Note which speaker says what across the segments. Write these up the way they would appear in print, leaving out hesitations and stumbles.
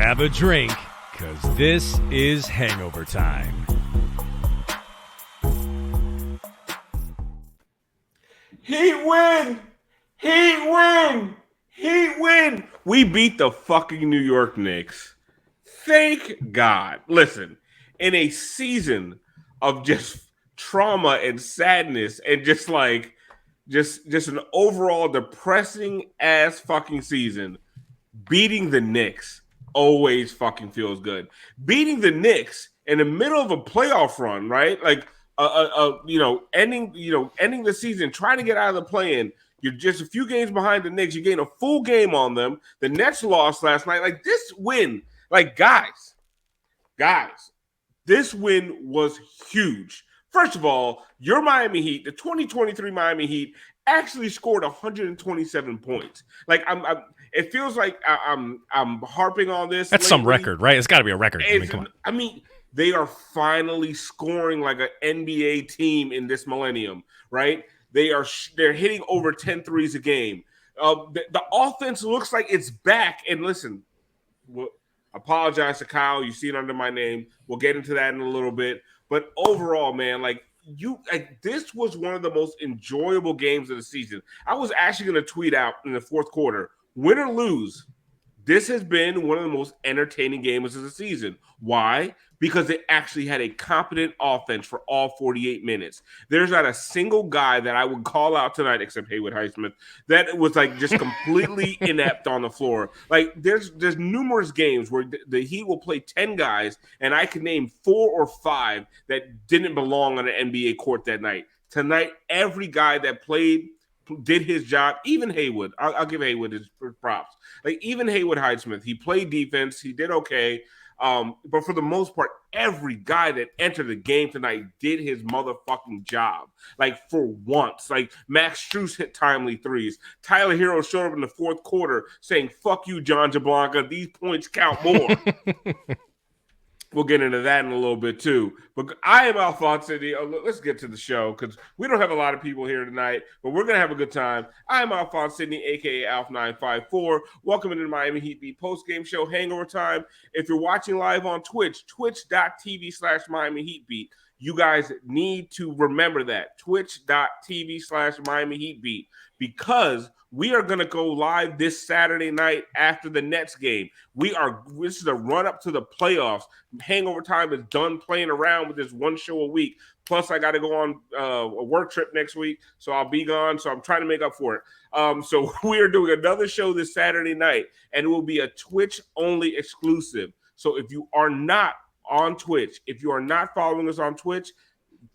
Speaker 1: grab a drink, because this is Hangover Time.
Speaker 2: Heat win! Heat win! Heat win! We beat the fucking New York Knicks. Thank God. Listen, in a season of just trauma and sadness and just an overall depressing ass fucking season, beating the Knicks always fucking feels good. Beating the Knicks in the middle of a playoff run, right? Like ending the season, trying to get out of the play-in. You're just a few games behind the Knicks. You gain a full game on them. The Nets lost last night. Like, this win, like, guys, this win was huge. First of all, your Miami Heat, the 2023 Miami Heat, actually scored 127 points. Like, it feels like I'm harping on this.
Speaker 1: That's some record, right? It's got to be a record.
Speaker 2: I mean, they are finally scoring like an NBA team in this millennium, right? They're hitting over 10 threes a game. The offense looks like it's back. And listen, apologize to Kyle. You see it under my name. We'll get into that in a little bit. But overall, man, this was one of the most enjoyable games of the season. I was actually going to tweet out in the fourth quarter, win or lose, this has been one of the most entertaining games of the season. Why? Because they actually had a competent offense for all 48 minutes. There's not a single guy that I would call out tonight, except Haywood Highsmith, that was like just completely inept on the floor. Like, there's numerous games where the Heat will play 10 guys, and I can name 4 or 5 that didn't belong on an NBA court that night. Tonight, every guy that played did his job. Even Haywood, I'll give Haywood his props. Like, even Haywood Highsmith, he played defense. He did okay. But for the most part, every guy that entered the game tonight did his motherfucking job. Like, for once. Like, Max Strus hit timely threes. Tyler Hero showed up in the fourth quarter saying, "Fuck you, John Jablanca. These points count more." We'll get into that in a little bit, too. But I am Alphonse Sidney. Let's get to the show, because we don't have a lot of people here tonight, but we're going to have a good time. I am Alphonse Sidney, a.k.a. Alf954. Welcome to the Miami Heat Beat postgame show, Hangover Time. If you're watching live on Twitch, twitch.tv/Miami Heat Beat. You guys need to remember that, twitch.tv/Miami Heat Beat, because we are going to go live this Saturday night after the Nets game. This is a run up to the playoffs. Hangover Time is done playing around with this one show a week. Plus, I got to go on a work trip next week, so I'll be gone. So I'm trying to make up for it. So we are doing another show this Saturday night, and it will be a Twitch-only exclusive. So if you are not on Twitch, if you are not following us on Twitch,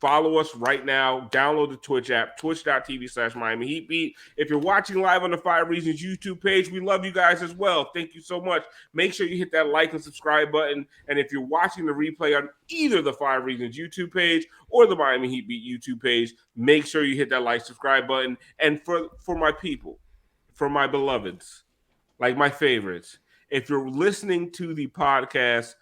Speaker 2: follow us right now. Download the Twitch app, twitch.tv/Miami Heat Beat. If you're watching live on the 5 Reasons YouTube page, we love you guys as well. Thank you so much. Make sure you hit that like and subscribe button. And if you're watching the replay on either the 5 Reasons YouTube page or the Miami Heat Beat YouTube page, make sure you hit that like, subscribe button. And for my people, for my beloveds, like my favorites, if you're listening to the podcast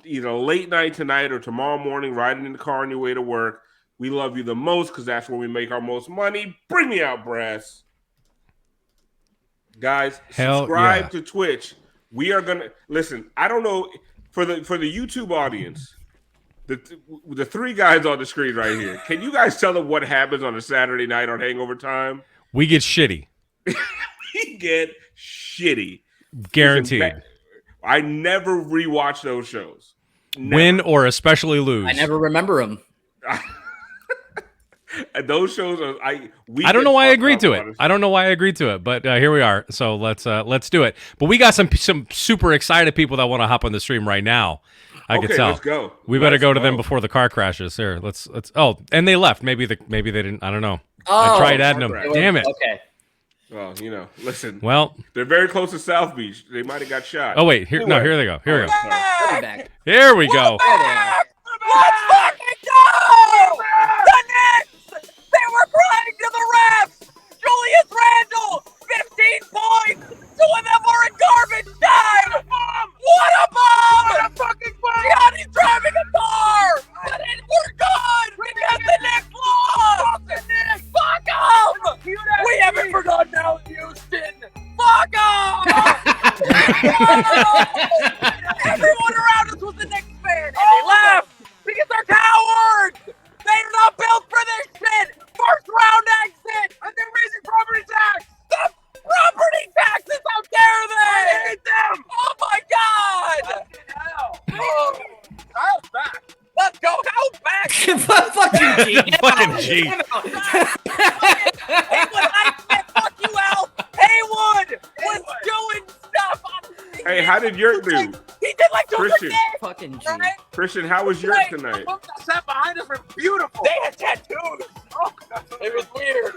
Speaker 2: either late night tonight or tomorrow morning, riding in the car on your way to work, we love you the most, because that's where we make our most money. Bring me out, Brass. Guys, subscribe to Twitch. We are gonna listen. I don't know, for the YouTube audience, the 3 guys on the screen right here. Can you guys tell them what happens on a Saturday night on Hangover Time?
Speaker 1: We get shitty.
Speaker 2: We get shitty.
Speaker 1: Guaranteed.
Speaker 2: Listen, I never rewatch those shows. Never.
Speaker 1: Win or especially lose.
Speaker 3: I never remember them.
Speaker 2: Those shows are. I
Speaker 1: don't know why I agreed to it. I don't know why I agreed to it, but here we are. So let's do it. But we got some super excited people that want to hop on the stream right now. I can tell.
Speaker 2: Let's go.
Speaker 1: We better go to them before the car crashes. Here, let's. Oh, and they left. Maybe they didn't. I don't know. I tried adding them. Damn it.
Speaker 3: Okay.
Speaker 2: Well, listen.
Speaker 1: Well,
Speaker 2: they're very close to South Beach. They might have got shot.
Speaker 1: Oh wait, here they go. Here we go.
Speaker 3: Back.
Speaker 1: Here we go.
Speaker 4: Let's fucking go! The Knicks! They were crying to the refs! Julius Randle, 15 points to an ever in garbage time! What a bomb! What a fucking bomb! Gianni's driving a car! We're good! Because the Knicks lost! Fuck off! We haven't forgotten Allen Houston! Fuck off!
Speaker 1: Fucking G.
Speaker 4: Haywood, fuck you, Al. Haywood was doing stuff.
Speaker 2: Hey, how did Yurt do?
Speaker 4: He did like
Speaker 2: Christian.
Speaker 3: Fucking G.
Speaker 4: Right?
Speaker 2: Christian, how was Yurt tonight?
Speaker 5: The folks that sat behind us were beautiful.
Speaker 4: They had tattoos. It was weird.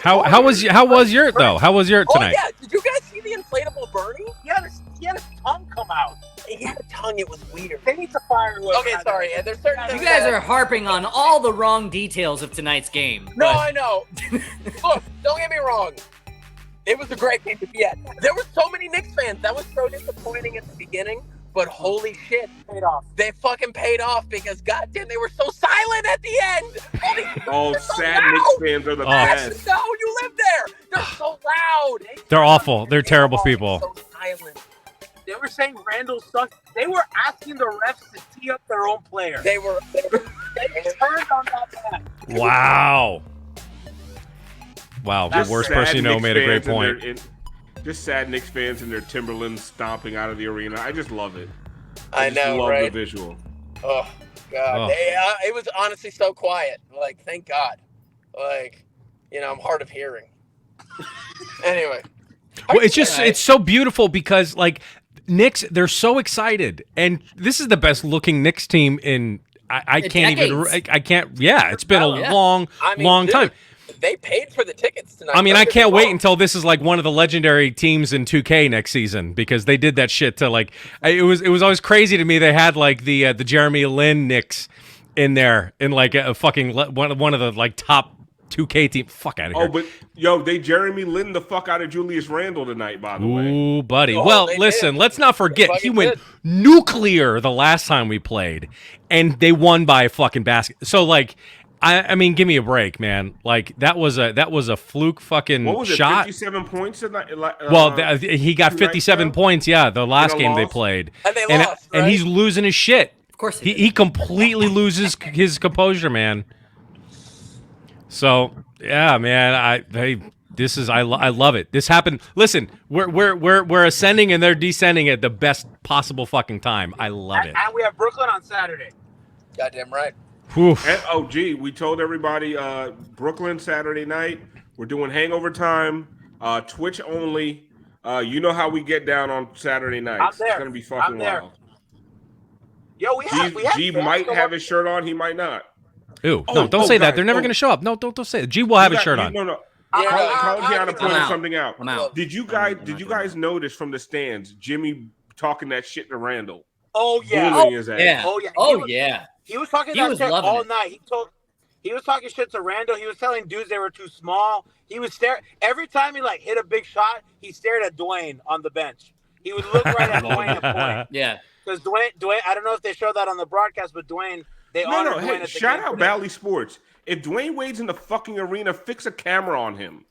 Speaker 1: How was Yurt though? How was Yurt tonight?
Speaker 4: Oh yeah, did you guys see the inflatable Bernie?
Speaker 5: He had his tongue come out.
Speaker 4: He had a tongue. It was weird.
Speaker 5: They need to fire him.
Speaker 4: Okay, sorry. Yeah, there's certain
Speaker 3: You
Speaker 4: things
Speaker 3: guys
Speaker 4: that-
Speaker 3: are harping on all the wrong details of tonight's game.
Speaker 4: No,
Speaker 3: but-
Speaker 4: I know. Look, don't get me wrong. It was a great game to be at. There were so many Knicks fans. That was so disappointing at the beginning, but holy shit,
Speaker 5: Paid off.
Speaker 4: they fucking paid off because goddamn, they were so silent at the end.
Speaker 2: Oh,
Speaker 4: They're so
Speaker 2: sad
Speaker 4: loud.
Speaker 2: Knicks fans are the best.
Speaker 4: No, you live there. They're so loud.
Speaker 1: They're awful. They're terrible people.
Speaker 4: So silent.
Speaker 5: They were saying Randall sucked. They were asking the refs to tee up their own player.
Speaker 4: They were
Speaker 5: They turned on that man.
Speaker 1: Wow. Wow, the
Speaker 2: Just
Speaker 1: worst
Speaker 2: sad
Speaker 1: person you know
Speaker 2: Knicks
Speaker 1: made a great
Speaker 2: fans and
Speaker 1: point.
Speaker 2: just sad Knicks fans and their Timberlands stomping out of the arena. I just love it.
Speaker 4: I
Speaker 2: just
Speaker 4: know,
Speaker 2: love
Speaker 4: right?
Speaker 2: the visual.
Speaker 4: Oh God,
Speaker 1: Oh.
Speaker 4: it was honestly so quiet. Like, thank God. Like, I'm hard of hearing. Anyway,
Speaker 1: Well, it's so beautiful because like Knicks, they're so excited, and this is the best looking Knicks team in I can't even
Speaker 3: decades.
Speaker 1: I can't. Yeah, it's been a
Speaker 3: Yeah.
Speaker 1: long
Speaker 4: dude,
Speaker 1: time.
Speaker 4: They paid for the tickets tonight.
Speaker 1: I mean,
Speaker 4: Don't
Speaker 1: I
Speaker 4: get me
Speaker 1: can't wait
Speaker 4: wrong.
Speaker 1: until this is like one of the legendary teams in 2K next season because they did that shit to like it was always crazy to me. They had like the Jeremy Lin Knicks in there in like a fucking one of the like top 2K team. Fuck out of here.
Speaker 2: Oh, but they Jeremy Lin the fuck out of Julius Randle tonight, by the way.
Speaker 1: Ooh, buddy.
Speaker 4: Oh,
Speaker 1: Well,
Speaker 4: they
Speaker 1: listen,
Speaker 4: did.
Speaker 1: let's not forget
Speaker 4: They
Speaker 1: he
Speaker 4: fucking
Speaker 1: went
Speaker 4: did.
Speaker 1: nuclear the last time we played, and they won by a fucking basket. So like, I mean, give me a break, man. Like that was a fluke fucking
Speaker 2: What was it?
Speaker 1: shot.
Speaker 2: 57 points tonight.
Speaker 1: Well, he got 57
Speaker 2: ago?
Speaker 1: points. Yeah, the last
Speaker 2: a
Speaker 1: game they
Speaker 2: loss?
Speaker 1: played,
Speaker 4: And they
Speaker 1: and
Speaker 4: lost,
Speaker 1: and
Speaker 4: right?
Speaker 1: he's losing his shit.
Speaker 3: Of course
Speaker 1: He completely loses his composure, man. So yeah, man, I love it. This happened. Listen, we're ascending and they're descending at the best possible fucking time. I love it.
Speaker 5: And we have Brooklyn on Saturday.
Speaker 4: Goddamn right.
Speaker 1: Whew.
Speaker 2: And, we told everybody Brooklyn Saturday night. We're doing Hangover Time, Twitch only. You know how we get down on Saturday nights.
Speaker 5: I'm there.
Speaker 2: It's gonna be fucking
Speaker 5: I'm there.
Speaker 2: wild.
Speaker 5: Yo, we have
Speaker 2: G might have his shirt on. He might not.
Speaker 1: Ooh, no, don't say that.
Speaker 2: guys,
Speaker 1: They're never going to show up. No, don't say it. G will have his shirt on.
Speaker 2: No.
Speaker 4: Yeah,
Speaker 2: Colin Gianna
Speaker 3: I'm
Speaker 2: pointed
Speaker 3: out.
Speaker 2: something out.
Speaker 3: I'm out.
Speaker 2: Did you guys notice from the stands Jimmy talking that shit to Randall?
Speaker 5: Oh yeah.
Speaker 2: Bullying his ass.
Speaker 3: Yeah.
Speaker 5: Oh yeah.
Speaker 3: Oh yeah.
Speaker 5: He was talking
Speaker 3: He
Speaker 5: that
Speaker 3: was
Speaker 5: shit
Speaker 3: loving
Speaker 5: all
Speaker 3: it.
Speaker 5: night. He was talking shit to Randall. He was telling dudes they were too small. He was staring every time he like hit a big shot. He stared at Dwayne on the bench. He would look right at Dwayne and point.
Speaker 3: Yeah.
Speaker 5: Because Dwayne, I don't know if they showed that on the broadcast, but Dwayne, they honored Dwayne
Speaker 2: Hey,
Speaker 5: at the
Speaker 2: shout
Speaker 5: game
Speaker 2: out
Speaker 5: today.
Speaker 2: Bally Sports. If Dwayne Wade's in the fucking arena, fix a camera on him.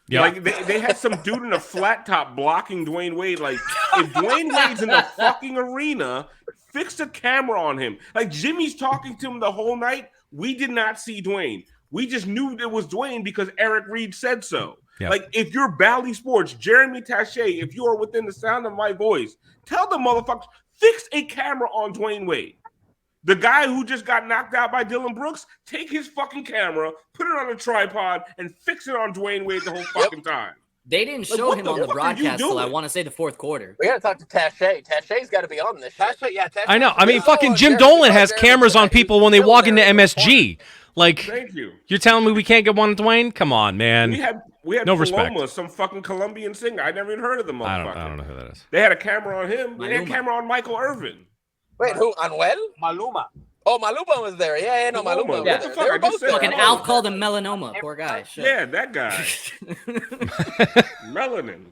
Speaker 1: Yeah.
Speaker 2: Like they had some dude in a flat top blocking Dwayne Wade. Like if Dwayne Wade's in the fucking arena, fix a camera on him. Like Jimmy's talking to him the whole night. We did not see Dwayne. We just knew it was Dwayne because Eric Reed said so.
Speaker 1: Yeah.
Speaker 2: Like if you're Bally Sports, Jeremy Taché, if you are within the sound of my voice, tell the motherfuckers fix a camera on Dwayne Wade. The guy who just got knocked out by Dylan Brooks, take his fucking camera, put it on a tripod, and fix it on Dwayne Wade the whole fucking time.
Speaker 3: They didn't
Speaker 2: Like,
Speaker 3: show
Speaker 2: what
Speaker 3: him
Speaker 2: the
Speaker 3: on the
Speaker 2: fuck are you
Speaker 3: broadcast till I
Speaker 2: doing?
Speaker 3: want to say the fourth quarter.
Speaker 4: We gotta talk to Taché. Taché's got to be on this shit.
Speaker 5: Taché.
Speaker 1: I know. I mean,
Speaker 4: Oh,
Speaker 1: fucking Jim
Speaker 4: Jeremy-
Speaker 1: Dolan has
Speaker 4: Jeremy
Speaker 1: cameras on
Speaker 4: Taché,
Speaker 1: people when they
Speaker 4: he's
Speaker 1: walk
Speaker 4: still
Speaker 1: into
Speaker 4: there in the
Speaker 1: MSG. Like,
Speaker 2: Thank you.
Speaker 1: you're telling me we can't get one on Dwayne? Come on, man.
Speaker 2: We had
Speaker 1: No
Speaker 2: Paloma,
Speaker 1: respect.
Speaker 2: some fucking Colombian singer. I never even heard of the motherfucker.
Speaker 1: I don't know who that is.
Speaker 2: They had a camera on him. They had a
Speaker 3: Maluma.
Speaker 2: camera on Michael Irvin.
Speaker 4: Wait, who? Anuel?
Speaker 5: Maluma.
Speaker 4: Oh, Maluma was there. Yeah, no,
Speaker 2: Maluma.
Speaker 4: Maluma.
Speaker 2: What
Speaker 4: Yeah,
Speaker 2: the
Speaker 4: they
Speaker 2: fuck?
Speaker 4: were
Speaker 2: I just
Speaker 4: both
Speaker 2: said
Speaker 4: there.
Speaker 3: Fucking
Speaker 2: Maluma.
Speaker 3: Al called him melanoma. Poor guy. Shit.
Speaker 2: Yeah, that guy. Melanin.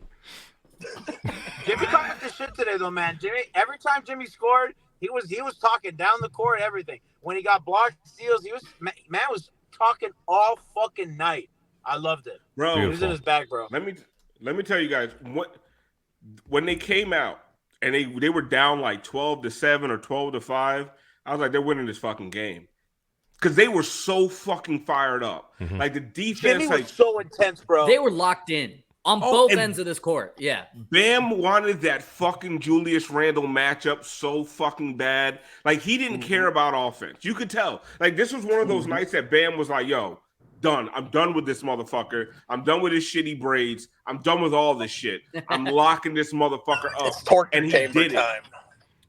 Speaker 5: Jimmy talking this shit today though, man. Every time Jimmy scored, he was talking down the court, everything. When he got blocked steals, man was talking all fucking night. I loved it.
Speaker 2: Bro,
Speaker 5: He was in his bag, bro.
Speaker 2: let me tell you guys when they came out and they were down like 12-7 or 12-5, I was like, they're winning this fucking game. Because they were so fucking fired up.
Speaker 1: Mhm.
Speaker 2: Like the defense,
Speaker 5: Jimmy
Speaker 2: like
Speaker 5: was so intense, bro.
Speaker 3: They were locked in. On both
Speaker 2: and
Speaker 3: ends of this court. Yeah.
Speaker 2: Bam wanted that fucking Julius Randle matchup so fucking bad. Like, he didn't care about offense. You could tell. Like, this was one of those nights that Bam was like, yo, done. I'm done with this motherfucker. I'm done with his shitty braids. I'm done with all this shit. I'm locking this motherfucker up.
Speaker 6: It's torture
Speaker 2: and he
Speaker 6: chamber
Speaker 2: did it.
Speaker 6: time.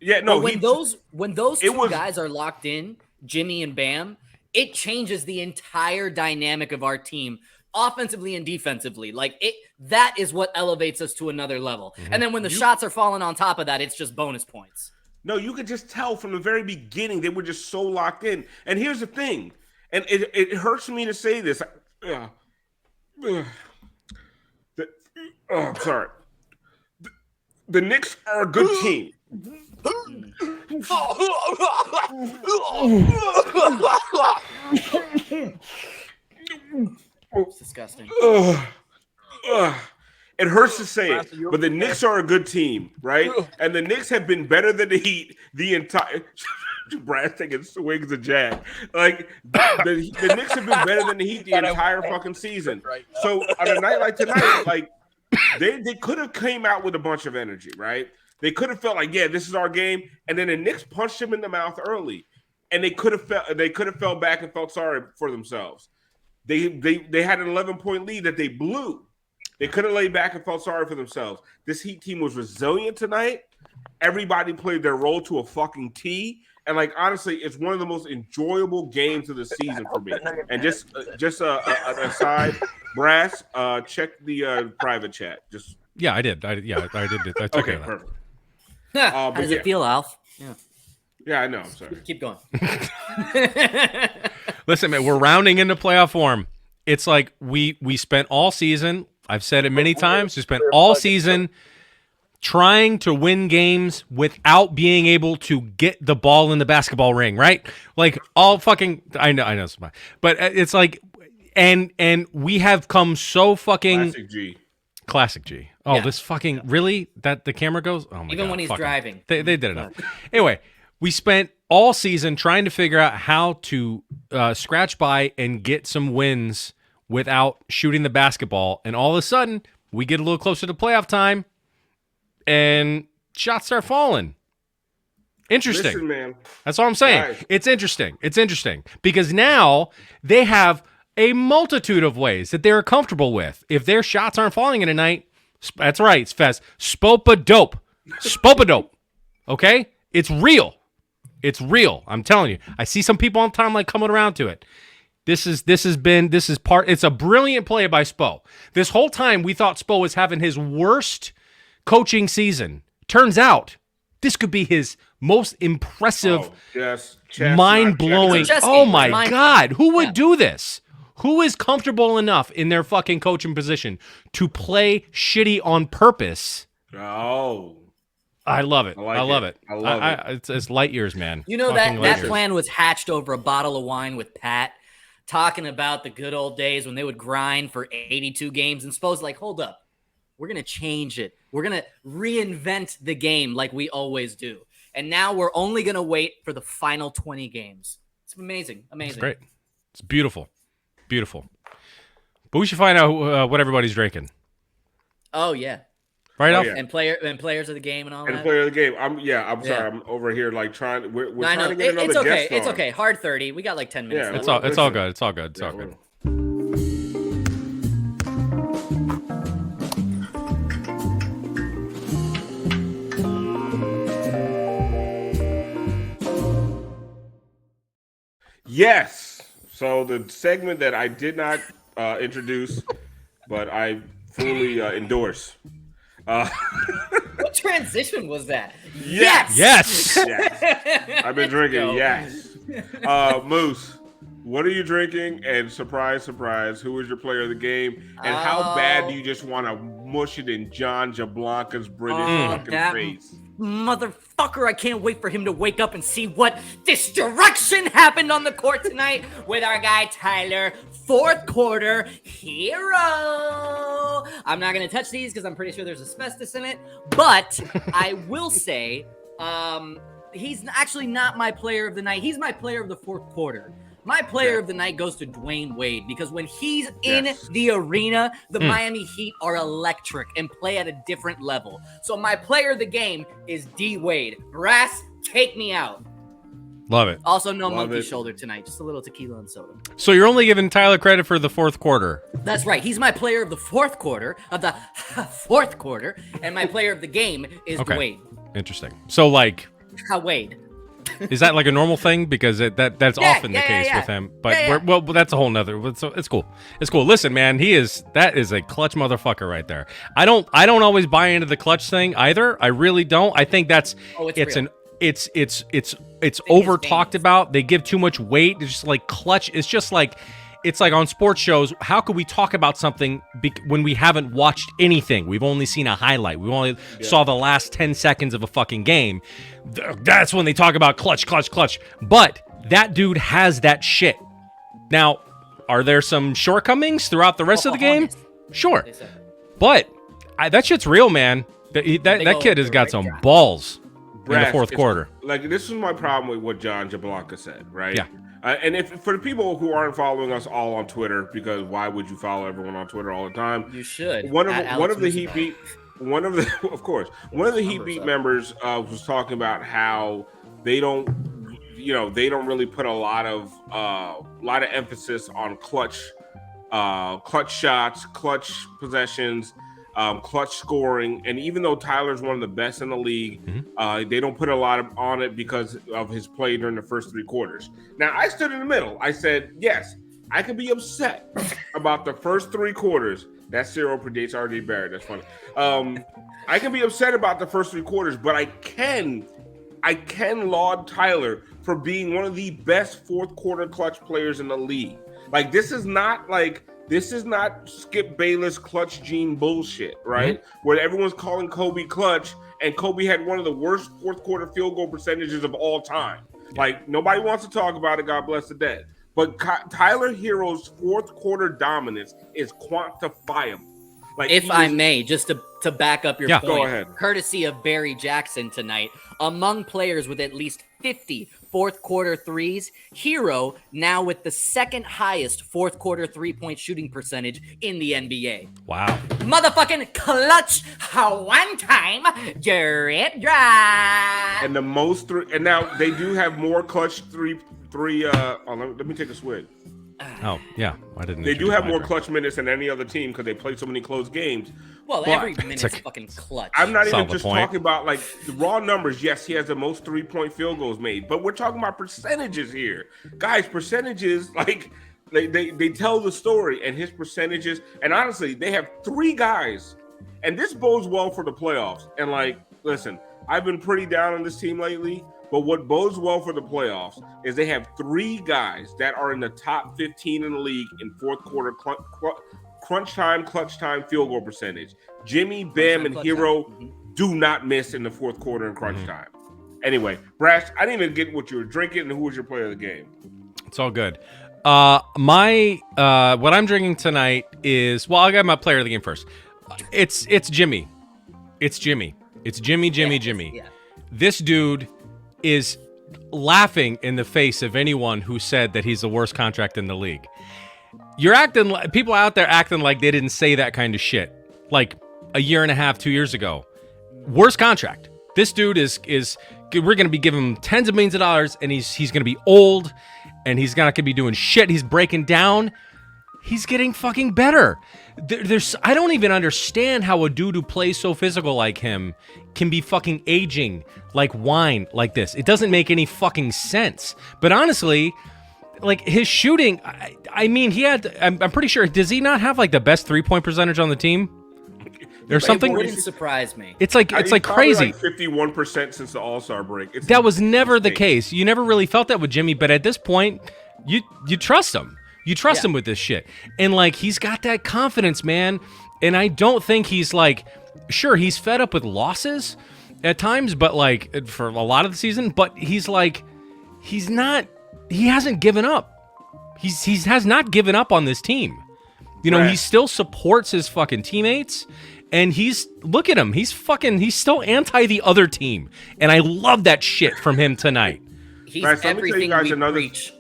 Speaker 2: Yeah, no,
Speaker 3: when those two
Speaker 2: was-
Speaker 3: guys are locked in, Jimmy and Bam, it changes the entire dynamic of our team, offensively and defensively. Like, that is what elevates us to another level. And then when the shots are falling on top of that, it's just bonus points.
Speaker 2: No, you could just tell from the very beginning they were just so locked in. And here's the thing, and it hurts me to say this. I'm sorry. The Knicks are a good team.
Speaker 3: It's disgusting.
Speaker 2: It hurts to say it, but the Knicks are a good team, right? And the Knicks have been better than the Heat the entire. Brass taking swings of Jack. Like, the Knicks have been better than the Heat the entire fucking season. So on a night like tonight, like they could have came out with a bunch of energy, right? They could have felt like, yeah, this is our game, and then the Knicks punched him in the mouth early, and they could have fell back and felt sorry for themselves. They had an 11-point lead that they blew. They could have laid back and felt sorry for themselves. This Heat team was resilient tonight. Everybody played their role to a fucking T. And, like, honestly, it's one of the most enjoyable games of the season for me. And just an aside, Brass, check the private chat.
Speaker 1: Yeah, I did. I did. I took
Speaker 2: Okay,
Speaker 1: care of that.
Speaker 2: perfect.
Speaker 3: How does it feel, Alf?
Speaker 2: Yeah, I know. I'm sorry.
Speaker 3: Keep going.
Speaker 1: Listen, man, we're rounding into playoff form. It's like we spent all season. I've said it many times. We spent all season trying to win games without being able to get the ball in the basketball ring, right? Like, all fucking I know, but it's like, and we have come so fucking classic G. Oh,
Speaker 3: Yeah.
Speaker 1: this fucking really that the camera goes. Oh my god!
Speaker 3: Even when he's
Speaker 1: fucking-
Speaker 3: driving.
Speaker 1: they did enough. Anyway, we spent all season trying to figure out how to scratch by and get some wins without shooting the basketball, and all of a sudden we get a little closer to playoff time, and shots start falling. Interesting.
Speaker 2: Listen, man.
Speaker 1: That's all I'm saying.
Speaker 2: Right.
Speaker 1: It's interesting. It's interesting because now they have a multitude of ways that they're comfortable with. If their shots aren't falling in a night, that's right, it's Fez. Spopa-dope. Okay? It's real. It's real. I'm telling you. I see some people on time like coming around to it. It's a brilliant play by Spo. This whole time we thought Spo was having his worst coaching season. Turns out this could be his most impressive, mind-blowing.
Speaker 3: It's a chess
Speaker 1: Oh
Speaker 3: game.
Speaker 1: my God. Who would do this? Who is comfortable enough in their fucking coaching position to play shitty on purpose?
Speaker 2: Oh.
Speaker 1: I love it.
Speaker 2: I
Speaker 1: I love it.
Speaker 2: I love it.
Speaker 1: It's light years, man.
Speaker 3: You know,
Speaker 1: Fucking light
Speaker 3: that
Speaker 1: years.
Speaker 3: plan was hatched over a bottle of wine with Pat, talking about the good old days when they would grind for 82 games. And Spo's like, hold up. We're going to change it. We're going to reinvent the game like we always do. And now we're only going to wait for the final 20 games. It's amazing. Amazing.
Speaker 1: It's great. It's beautiful. Beautiful. But we should find out what everybody's drinking.
Speaker 3: Oh, yeah.
Speaker 1: Right,
Speaker 2: Oh,
Speaker 1: Alf?
Speaker 2: yeah.
Speaker 3: And players of the game and all
Speaker 2: And
Speaker 3: that.
Speaker 2: player of the game. I'm sorry.
Speaker 3: Yeah.
Speaker 2: I'm over here like trying. We're
Speaker 3: I
Speaker 2: trying
Speaker 3: know.
Speaker 2: to get another
Speaker 3: It's okay.
Speaker 2: guest
Speaker 3: It's
Speaker 2: on.
Speaker 3: okay. Hard 30. We got like 10 minutes
Speaker 2: Yeah,
Speaker 3: left.
Speaker 1: It's all
Speaker 2: Listen.
Speaker 1: good. It's all good. It's all good. It's all good.
Speaker 2: Yes. So the segment that I did not introduce, but I fully endorse.
Speaker 3: What transition was that?
Speaker 1: Yes.
Speaker 2: Yes. I've been drinking.
Speaker 3: Go.
Speaker 2: Yes. Moose, what are you drinking? And surprise, surprise, who is your player of the game? And how bad do you just want to mush it in John Jablanca's British fucking
Speaker 3: that
Speaker 2: face?
Speaker 3: Motherfucker, I can't wait for him to wake up and see what destruction happened on the court tonight with our guy Tyler, fourth quarter hero. I'm not going to touch these because I'm pretty sure there's asbestos in it, but I will say he's actually not my player of the night. He's my player of the fourth quarter. My player of the night goes to Dwayne Wade because when he's in
Speaker 2: Yes.
Speaker 3: the arena, the Miami Heat are electric and play at a different level. So my player of the game is D Wade. Brass, take me out.
Speaker 1: Love it.
Speaker 3: Also, no
Speaker 2: Love
Speaker 3: monkey
Speaker 2: it.
Speaker 3: shoulder tonight. Just a little tequila and soda.
Speaker 1: So you're only giving Tyler credit for the fourth quarter.
Speaker 3: That's right. He's my player of the fourth quarter, and my player of the game is
Speaker 1: Okay.
Speaker 3: Wade.
Speaker 1: Interesting. So like,
Speaker 3: Wade.
Speaker 1: is that like a normal thing? Because that's
Speaker 3: Yeah,
Speaker 1: often the
Speaker 3: yeah,
Speaker 1: case
Speaker 3: yeah.
Speaker 1: with him. But
Speaker 3: Yeah, yeah.
Speaker 1: well, that's a whole nother. So it's cool. It's cool. Listen, man, that is a clutch motherfucker right there. I don't always buy into the clutch thing either. I really don't. I think that's
Speaker 3: It's real.
Speaker 1: it's over talked about. They give too much weight. It's just like clutch. It's like on sports shows. How could we talk about something when we haven't watched anything? We've only seen a highlight. We only saw the last 10 seconds of a fucking game. That's when they talk about clutch. But that dude has that shit. Now, are there some shortcomings throughout the rest of the game? Sure.
Speaker 3: They said.
Speaker 1: But that shit's real, man. That kid has got some balls in the fourth quarter.
Speaker 2: Like, this is my problem with what John Jablonka said, right?
Speaker 1: Yeah.
Speaker 2: And if for the people who aren't following us all on Twitter, because why would you follow everyone on Twitter all the time?
Speaker 3: You should.
Speaker 2: One
Speaker 3: At
Speaker 2: of
Speaker 3: Alex
Speaker 2: the Heat
Speaker 3: Musibay.
Speaker 2: beat of course one of the Heat beat members was talking about how they don't really put a lot of emphasis on clutch shots, clutch possessions, clutch scoring, and even though Tyler's one of the best in the league, they don't put a lot on it because of his play during the first three quarters. Now, I stood in the middle. I said, yes, I could be upset about the first three quarters. That zero predates R.J. Barrett. That's funny. I can be upset about the first three quarters, but I can laud Tyler for being one of the best fourth quarter clutch players in the league. Like, this is not Skip Bayless clutch gene bullshit, right? Where everyone's calling Kobe clutch, and Kobe had one of the worst fourth quarter field goal percentages of all time. Like, nobody wants to talk about it. God bless the dead. But Tyler Hero's fourth quarter dominance is quantifiable. Like,
Speaker 3: If I may, just to back up your point,
Speaker 2: go ahead.
Speaker 3: courtesy of Barry Jackson tonight, among players with at least 50 fourth quarter threes, Hero now with the second highest fourth quarter 3-point shooting percentage in the NBA.
Speaker 1: Wow.
Speaker 3: Motherfucking clutch one time, Jared Drive.
Speaker 2: And the most and now they do have more clutch three. Let me take a swig.
Speaker 1: Oh, yeah. I didn't.
Speaker 2: They do have more clutch minutes than any other team because they play so many close games.
Speaker 3: Well,
Speaker 2: But
Speaker 3: every minute's fucking clutch.
Speaker 2: I'm not even
Speaker 1: Solid
Speaker 2: just
Speaker 1: point.
Speaker 2: talking about like the raw numbers. Yes, he has the most 3-point field goals made, but we're talking about percentages here, guys. Percentages, like they tell the story, and his percentages. And honestly, they have three guys, and this bodes well for the playoffs. And like, listen, I've been pretty down on this team lately. But what bodes well for the playoffs is they have three guys that are in the top 15 in the league in fourth quarter crunch time, clutch time, field goal percentage. Jimmy, Bam, and Hero do not miss in the fourth quarter and crunch time. Anyway, Brash, I didn't even get what you were drinking and who was your player of the game.
Speaker 1: It's all good. What I'm drinking tonight is, well, I'll get my player of the game first. It's Jimmy. It's Jimmy.
Speaker 3: Yeah.
Speaker 1: This dude is laughing in the face of anyone who said that he's the worst contract in the league. People out there acting like they didn't say that kind of shit like a year and a half, 2 years ago. Worst contract. This dude is we're going to be giving him tens of millions of dollars, and he's going to be old, and he's not going to be doing shit. He's breaking down. He's getting fucking better. I don't even understand how a dude who plays so physical like him can be fucking aging like wine like this. It doesn't make any fucking sense. But honestly, like his shooting, I mean, I'm pretty sure, does he not have like the best 3-point percentage on the team? There's something.
Speaker 3: It wouldn't surprise me.
Speaker 1: It's like crazy.
Speaker 2: Like 51% since the All-Star break.
Speaker 1: That was never the case. You never really felt that with Jimmy, but at this point, you trust him. You trust him with this shit. And, like, he's got that confidence, man. And I don't think he's, like, sure, he's fed up with losses at times, but, like, for a lot of the season. But he's, like, he hasn't given up. He has not given up on this team. You know, he still supports his fucking teammates. And look at him. He's still anti the other team. And I love that shit from him tonight.
Speaker 3: He's
Speaker 2: Bryce, let me tell you
Speaker 3: everything
Speaker 2: guys
Speaker 3: we
Speaker 2: another-
Speaker 3: preach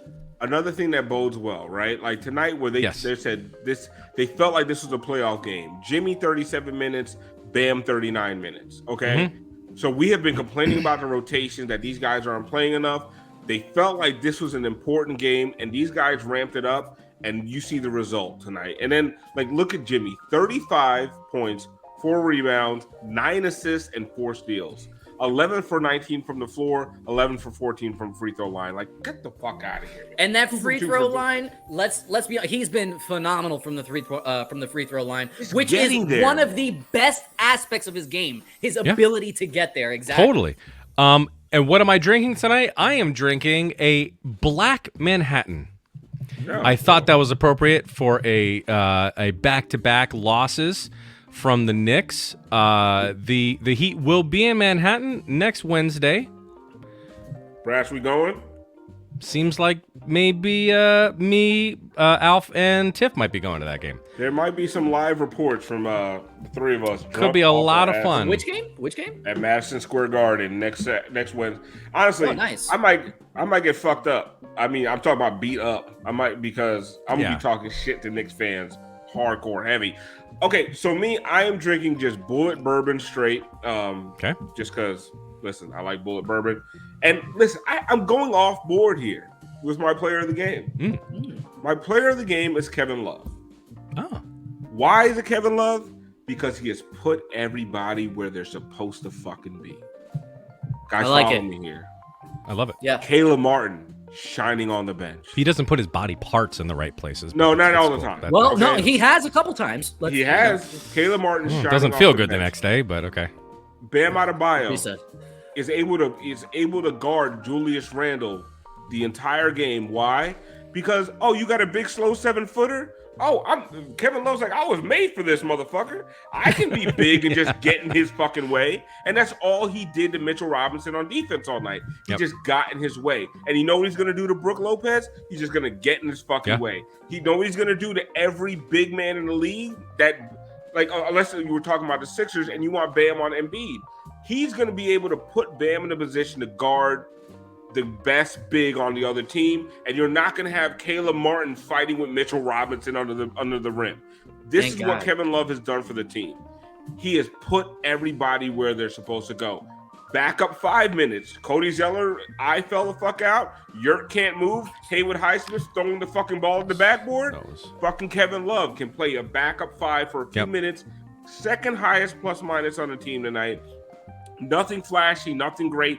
Speaker 2: another thing that bodes well, right? Like tonight, where they
Speaker 1: Yes.
Speaker 2: they said this, they felt like this was a playoff game. Jimmy 37 minutes, Bam 39 minutes. Okay, so we have been complaining about the rotation that these guys aren't playing enough. They felt like this was an important game, and these guys ramped it up. And you see the result tonight. And then, like, look at Jimmy: 35 points, 4 rebounds, 9 assists, and 4 steals. 11 for 19 from the floor, 11 for 14 from free throw line. Like, get the fuck out of here, man.
Speaker 3: And that
Speaker 2: 2 for
Speaker 3: free
Speaker 2: 2
Speaker 3: throw
Speaker 2: for-
Speaker 3: line, let's be honest, he's been phenomenal from the free throw line,
Speaker 2: He's
Speaker 3: which is
Speaker 2: getting there.
Speaker 3: one of the best aspects of his game, his ability to get there. Exactly.
Speaker 1: Totally. And what am I drinking tonight? I am drinking a Black Manhattan.
Speaker 2: Yeah.
Speaker 1: I thought that was appropriate for a back-to-back losses from the Knicks. The Heat will be in Manhattan next Wednesday.
Speaker 2: Brass, we going?
Speaker 1: Seems like maybe me, Alf, and Tiff might be going to that game.
Speaker 2: There might be some live reports from the 3 of us.
Speaker 1: Could be a lot of fun.
Speaker 3: Which game? Which game?
Speaker 2: At Madison Square Garden next Wednesday. Honestly,
Speaker 3: Oh, nice.
Speaker 2: I might get fucked up. I mean, I'm talking about beat up. I might, because I'm gonna be talking shit to Knicks fans, hardcore heavy. Okay, so I am drinking just Bullet Bourbon straight.
Speaker 1: Okay.
Speaker 2: Just because, listen, I like Bullet Bourbon, and listen, I'm going off board here with my player of the game. My player of the game is Kevin Love.
Speaker 1: Oh.
Speaker 2: Why is it Kevin Love? Because he has put everybody where they're supposed to fucking be. Guys,
Speaker 3: I like
Speaker 2: follow
Speaker 3: it.
Speaker 2: me here.
Speaker 1: I love it.
Speaker 3: Yeah.
Speaker 2: Caleb Martin shining on the bench.
Speaker 1: He doesn't put his body parts in the right places.
Speaker 2: No, not
Speaker 1: That's
Speaker 2: all the
Speaker 1: cool.
Speaker 2: time.
Speaker 3: Well,
Speaker 2: Okay.
Speaker 3: no, he has a couple times.
Speaker 2: He has. Caleb Martin shining
Speaker 1: Doesn't
Speaker 2: on
Speaker 1: feel
Speaker 2: the
Speaker 1: good the
Speaker 2: bench.
Speaker 1: next day, but okay.
Speaker 2: Bam
Speaker 3: He
Speaker 2: Adebayo
Speaker 3: said.
Speaker 2: is able to guard Julius Randle the entire game. Why? Because you got a big slow 7-footer. Kevin Love's like, I was made for this motherfucker. I can be big and just get in his fucking way. And that's all he did to Mitchell Robinson on defense all night. He just got in his way. And you know what he's gonna do to Brook Lopez? He's just gonna get in his fucking way. He know what he's gonna do to every big man in the league that, like, unless you were talking about the Sixers and you want Bam on Embiid. He's gonna be able to put Bam in a position to guard the best big on the other team, and you're not going to have Caleb Martin fighting with Mitchell Robinson under the rim. This
Speaker 3: Thank
Speaker 2: is
Speaker 3: God.
Speaker 2: what Kevin Love has done for the team. He has put everybody where they're supposed to go. Back up 5 minutes. Cody Zeller, I fell the fuck out. Yurt can't move. Haywood Highsmith throwing the fucking ball at the backboard. Fucking Kevin Love can play a backup 5 for a few minutes. Second highest plus minus on the team tonight. Nothing flashy, nothing great.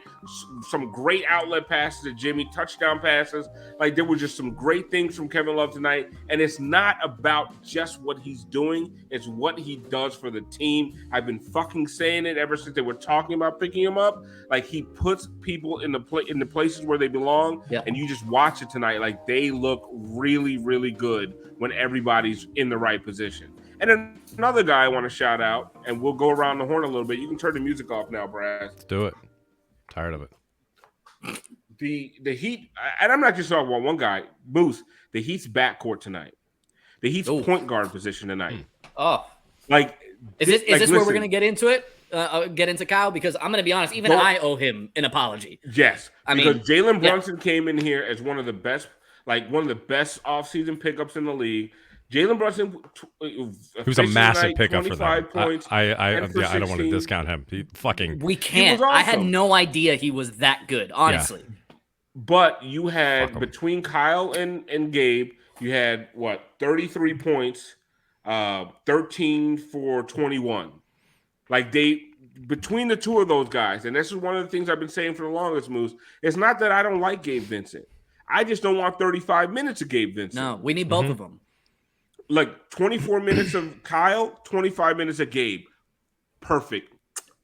Speaker 2: Some great outlet passes to Jimmy, touchdown passes. Like, there were just some great things from Kevin Love tonight. And it's not about just what he's doing. It's what he does for the team. I've been fucking saying it ever since they were talking about picking him up. Like, he puts people in the places where they belong.
Speaker 3: Yeah.
Speaker 2: And you just watch it tonight. Like, they look really, really good when everybody's in the right position. And then another guy I want to shout out, and we'll go around the horn a little bit. You can turn the music off now, Brad.
Speaker 1: Let's do it. Tired of it.
Speaker 2: The Heat, and I'm not just talking about one guy, Moose. The Heat's backcourt tonight. The Heat's point guard position tonight.
Speaker 3: Oh,
Speaker 2: like
Speaker 3: is this where
Speaker 2: listen,
Speaker 3: we're gonna get into it? Get into Kyle, because I'm gonna be honest. Even I owe him an apology.
Speaker 2: Yes, because Jalen Brunson came in here as one of the best offseason pickups in the league. Jalen Brunson,
Speaker 1: he was a massive pickup for them.
Speaker 2: Points,
Speaker 1: I don't want to discount him.
Speaker 3: We can't.
Speaker 2: Awesome.
Speaker 3: I had no idea he was that good, honestly.
Speaker 2: Yeah. But you had, between Kyle and Gabe, you had 33 points, 13 for 21. Like, between the two of those guys, and this is one of the things I've been saying for the longest, Moose. It's not that I don't like Gabe Vincent. I just don't want 35 minutes of Gabe Vincent.
Speaker 3: No, we need both of them.
Speaker 2: Like 24 minutes of Kyle, 25 minutes of Gabe. Perfect.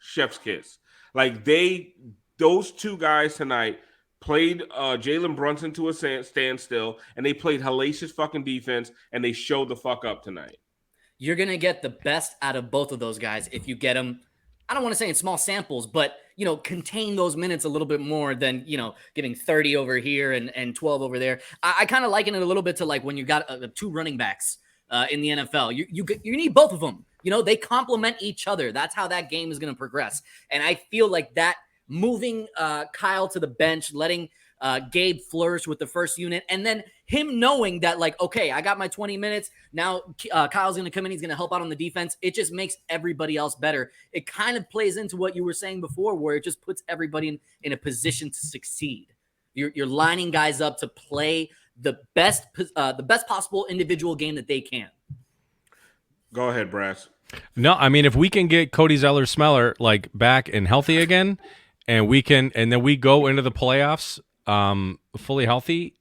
Speaker 2: Chef's kiss. Like, those two guys tonight played Jalen Brunson to a standstill, and they played hellacious fucking defense, and they showed the fuck up tonight.
Speaker 3: You're going to get the best out of both of those guys if you get them, I don't want to say in small samples, but, contain those minutes a little bit more than, giving 30 over here and 12 over there. I kind of liken it a little bit to like when you got two running backs in the NFL. You need both of them. They complement each other. That's how that game is going to progress. And I feel like that moving Kyle to the bench, letting Gabe flourished with the first unit, and then him knowing that, like, okay, I got my 20 minutes. Now Kyle's going to come in. He's going to help out on the defense. It just makes everybody else better. It kind of plays into what you were saying before, where it just puts everybody in a position to succeed. You're lining guys up to play the best possible individual game that they can.
Speaker 2: Go ahead, Brass.
Speaker 1: No, I mean, if we can get Cody Zeller-Smeller like back and healthy again, and then we go into the playoffs fully healthy,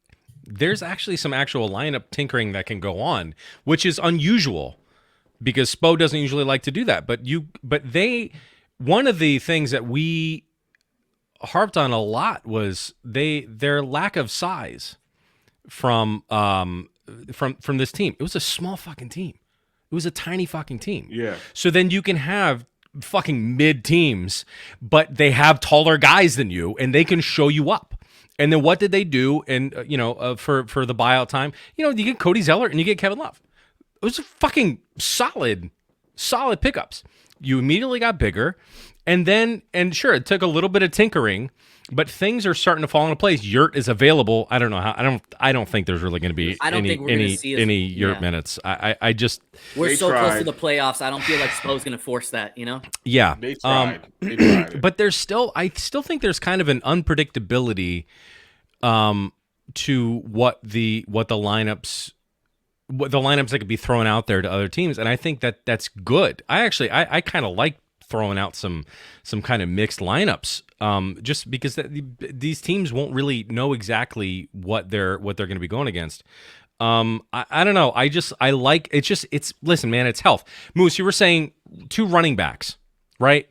Speaker 1: there's actually some actual lineup tinkering that can go on, which is unusual because Spo doesn't usually like to do that. But one of the things that we harped on a lot was their lack of size from this team. It was a small fucking team. It was a tiny fucking team. Yeah. So then you can have fucking mid teams, but they have taller guys than you, and they can show you up. And then what did they do? And for the buyout time, you get Cody Zeller and you get Kevin Love. It was fucking solid pickups. You immediately got bigger, and sure, it took a little bit of tinkering, but things are starting to fall into place. Yurt is available. I don't know how. I don't think there's really going to be any Yurt minutes. I just
Speaker 3: we're so close to the playoffs. I don't feel like Spo's going to force that.
Speaker 1: Yeah,
Speaker 2: they tried. They tried it.
Speaker 1: But I still think there's kind of an unpredictability to what the lineups that could be thrown out there to other teams, and I think that's good. I kind of like throwing out some kind of mixed lineups, just because these teams won't really know exactly what they're going to be going against. I don't know. I like it's listen, man, it's health. Moose, you were saying 2 running backs, right?